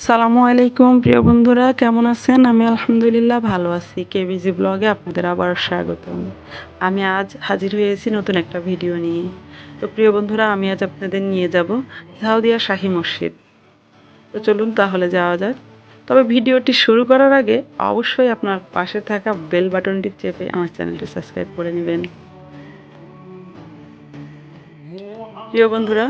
সালামু আলাইকুম প্রিয় বন্ধুরা, কেমন আছেন? আমি আলহামদুলিল্লাহ ভালো আছি। কেবিজি ব্লগে আপনাদের আবার স্বাগতম। আমি আজ হাজির হয়েছি নতুন একটা ভিডিও নিয়ে। তো প্রিয় বন্ধুরা, আমি আজ আপনাদের নিয়ে যাব সাউদিয়া শাহী মসজিদ। তো চলুন তাহলে যাওয়া যাক। তবে ভিডিওটি শুরু করার আগে অবশ্যই আপনার পাশে থাকা বেল বাটনটি চেপে আমার চ্যানেলটি সাবস্ক্রাইব করে নেবেন। প্রিয় বন্ধুরা,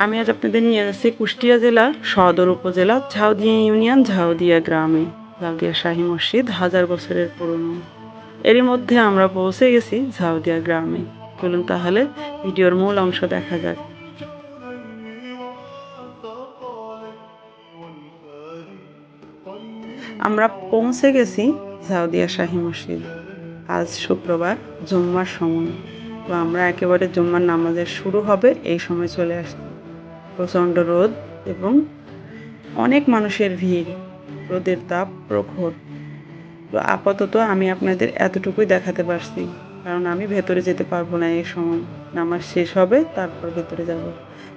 আমি আজ আপনাদের নিয়ে যাচ্ছি কুষ্টিয়া জেলা সদর উপজেলা ঝাউদিয়া ইউনিয়ন ঝাউদিয়া গ্রামে। ঝাউদিয়া শাহী মসজিদ 1000 বছরের পুরনো। এরই মধ্যে আমরা পৌঁছে গেছি ঝাউদিয়া গ্রামে। চলুন তাহলে ভিডিওর মূল অংশ দেখা যাক। আমরা পৌঁছে গেছি ঝাউদিয়া শাহী মসজিদ। আজ শুক্রবার, জুম্মার সময়। তো আমরা একেবারে জুম্মার নামাজের শুরু হবে এই সময় চলে আসছি। প্রচণ্ড রোদ এবং অনেক মানুষের ভিড়, রোদের তাপ প্রখর। তো আপাতত আমি আপনাদের এতটুকুই দেখাতে পারছি, কারণ আমি ভেতরে যেতে পারবো না এই সময়। নামাজ শেষ হবে তারপর ভেতরে যাব।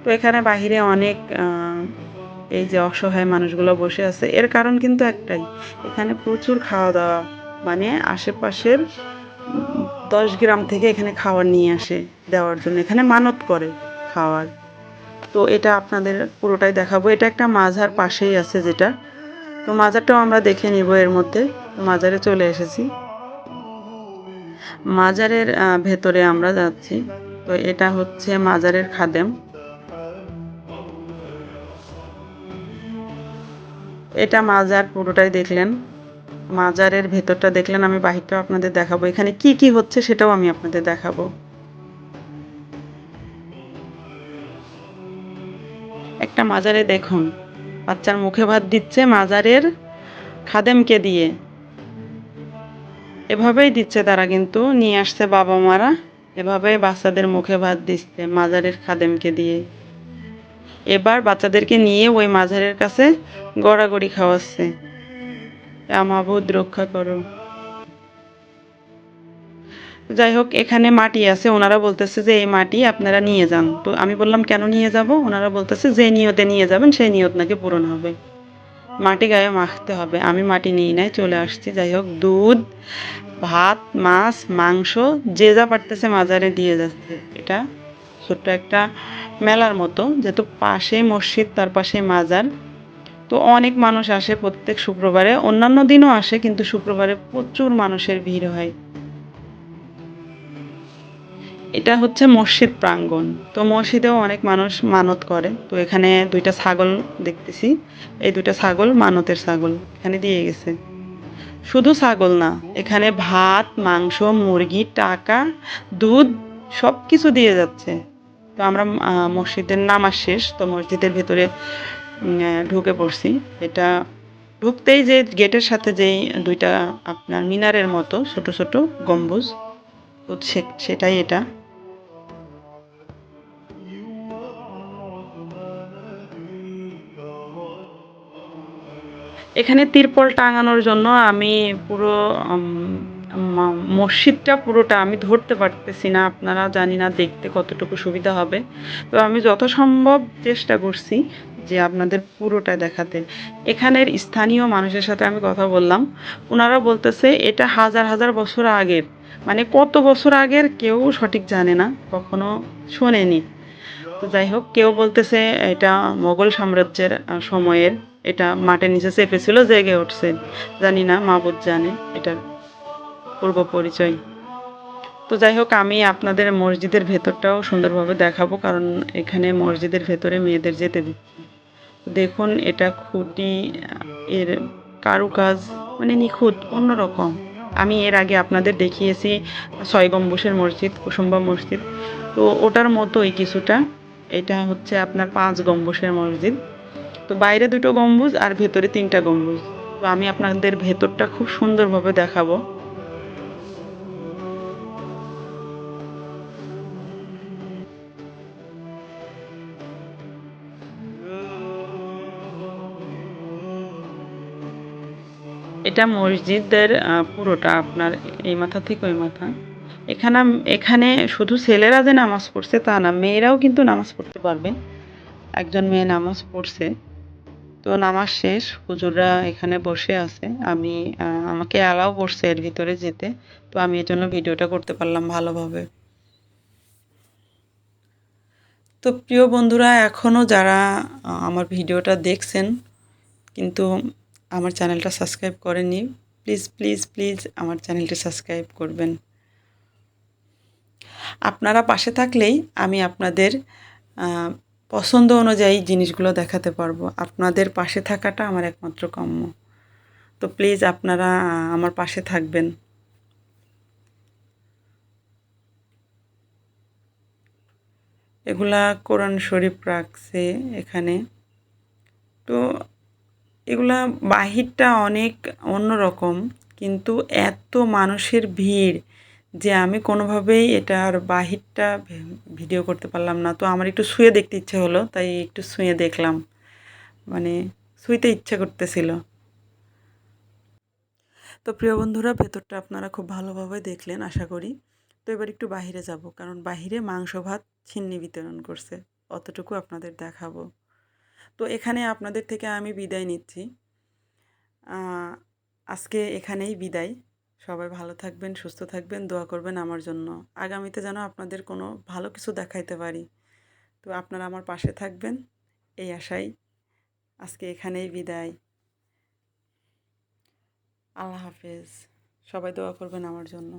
তো এখানে বাহিরে অনেক এই যে অসহায় মানুষগুলো বসে আছে, এর কারণ কিন্তু একটাই, এখানে প্রচুর খাওয়া দাওয়া। মানে আশেপাশের 10 গ্রাম থেকে এখানে খাবার নিয়ে আসে দেওয়ার জন্য, এখানে মানত করে খাওয়ার। তো এটা আপনাদের পুরোটাই দেখাবো। এটা একটা মাজার পাশেই আছে যেটা, তো মাজারটাও আমরা দেখে নিব এর মধ্যে। তো মাজারে চলে এসেছি। মাজারের ভেতরে আমরা যাচ্ছি। তো এটা হচ্ছে মাজারের খাদেম। এটা মাজার পুরোটাই দেখলেন, মাজারের ভেতরটা দেখলেন, আমি বাহিরটাও আপনাদের দেখাবো। এখানে কি কি হচ্ছে সেটাও আমি আপনাদের দেখাবো। একটা মাজারে দেখুন, বাচ্চার মুখে ভাত দিচ্ছে মাজারের খাদেমকে দিয়ে। এভাবেই দিচ্ছে তারা, কিন্তু নিয়ে আসছে বাবা মারা, এভাবেই বাচ্চাদের মুখে ভাত দিচ্ছে মাজারের খাদেমকে দিয়ে। এবার বাচ্চাদেরকে নিয়ে ওই মাজারের কাছে গড়াগড়ি খাওয়াচ্ছে, মাবুদ রক্ষা করো। যাই হোক, এখানে মাটি আছে, ওনারা বলতেছে যে এই মাটি আপনারা নিয়ে যান। তো আমি বললাম কেন নিয়ে যাব? ওনারা বলতেছে যে নিয়তে নিয়ে যাবেন সেই নিয়ত নাকি পূরণ হবে, মাটি গায়ে মাখতে হবে। আমি মাটি নিয়ে নাই, চলে আসছি। যাই হোক, দুধ, ভাত, মাছ, মাংস যে যা পারতেছে মাজারে দিয়ে যাচ্ছে। এটা ছোট্ট একটা মেলার মতো, যেহেতু পাশে মসজিদ তার পাশে মাজার। তো অনেক মানুষ আসে প্রত্যেক শুক্রবারে, অন্যান্য দিনও আসে, কিন্তু শুক্রবারে প্রচুর মানুষের ভিড় হয়। এটা হচ্ছে মসজিদ প্রাঙ্গণ। তো মসজিদেও অনেক মানুষ মানত করে। তো এখানে 2টা ছাগল দেখতেছি, এই 2টা ছাগল মানতের ছাগল এখানে দিয়ে গেছে। শুধু ছাগল না, এখানে ভাত, মাংস, মুরগি, টাকা, দুধ সব কিছু দিয়ে যাচ্ছে। তো আমরা মসজিদের নামাজ শেষ, তো মসজিদের ভেতরে ঢুকে পড়ছি। এটা ঢুকতেই যে গেটের সাথে যেই 2টা আপনার মিনারের মতো ছোট ছোট গম্বুজ, তো সেটাই এটা। এখানে তিরপল টাঙানোর জন্য আমি পুরো মসজিদটা পুরোটা আমি ধরতে পারতেছি না, আপনারা জানি না দেখতে কতটুকু সুবিধা হবে। তো আমি যত সম্ভব চেষ্টা করছি যে আপনাদের পুরোটা দেখাতে। এখানের স্থানীয় মানুষের সাথে আমি কথা বললাম, ওনারা বলতেছে এটা হাজার হাজার বছর আগের, মানে কত বছর আগের কেউ সঠিক জানে না, কখনো শোনেনি। তো যাই হোক, কেউ বলতেছে এটা মোগল সাম্রাজ্যের সময়ের, এটা মাটির নিচে চেপেছিল, জেগে উঠছে। জানি না, মাবুদ জানে এটার পূর্ব পরিচয়। তো যাই হোক, আমি আপনাদের মসজিদের ভেতরটাও সুন্দরভাবে দেখাবো, কারণ এখানে মসজিদের ভেতরে মেয়েদের যেতে দিচ্ছে। দেখুন, এটা খুঁটি, এর কারুকাজ মানে নিখুঁত, অন্যরকম। আমি এর আগে আপনাদের দেখিয়েছি 6 গম্বুজের মসজিদ, কুসুম্বা মসজিদ, তো ওটার মতোই কিছুটা। এটা হচ্ছে আপনার 5 গম্বুজের মসজিদ। তো বাইরে 2টো গম্বুজ আর ভেতরে 3টা গম্বুজ। তো আমি আপনাদের ভেতরটা খুব সুন্দরভাবে দেখাবো। এটা মসজিদের পুরোটা আপনার এই মাথা থেকে ওই মাথা। এখানে এখানে শুধু ছেলেরা যে নামাজ পড়ছে তা না, মেয়েরাও কিন্তু নামাজ পড়তে পারবে। একজন মেয়ে নামাজ পড়ছে। তো নামাজ শেষ, হুজুররা এখানে বসে আছে। আমি আমাকে অ্যালাও করছে এর ভিতরে যেতে। তো আমি এজন্য ভিডিওটা করতে পারলাম ভালোভাবে। তো প্রিয় বন্ধুরা, এখনও যারা আমার ভিডিওটা দেখছেন কিন্তু আমার চ্যানেলটা সাবস্ক্রাইব করেননি, প্লিজ প্লিজ প্লিজ আমার চ্যানেলটি সাবস্ক্রাইব করবেন। আপনারা পাশে থাকলেই আমি আপনাদের পছন্দ অনুযায়ী জিনিসগুলো দেখাতে পারবো। আপনাদের পাশে থাকাটা আমার একমাত্র কাম্য। তো প্লিজ আপনারা আমার পাশে থাকবেন। এগুলা কোরআন শরীফ রাখছে এখানে। তো এগুলা বাহিরটা অনেক অন্যরকম, কিন্তু এত মানুষের ভিড় যে আমি কোনোভাবেই এটার বাহিরটা ভিডিও করতে পারলাম না। তো আমার একটু ছুঁয়ে দেখতে ইচ্ছে হলো, তাই একটু ছুঁয়ে দেখলাম, মানে ছুঁইতে ইচ্ছে করতেছিল। তো প্রিয় বন্ধুরা, ভেতরটা আপনারা খুব ভালোভাবে দেখলেন আশা করি। তো এবার একটু বাহিরে যাব, কারণ বাহিরে মাংস ভাত ছিন্নি বিতরণ করছে, অতটুকু আপনাদের দেখাবো। তো এখানে আপনাদের থেকে আমি বিদায় নিচ্ছি। আজকে এখানেই বিদায়। সবাই ভালো থাকবেন, সুস্থ থাকবেন, দোয়া করবেন আমার জন্য। আগামীতে যেন আপনাদের কোনো ভালো কিছু দেখাইতে পারি। তো আপনারা আমার পাশে থাকবেন, এই আশায় আজকে এখানেই বিদায়। আল্লাহ হাফেজ। সবাই দোয়া করবেন আমার জন্য।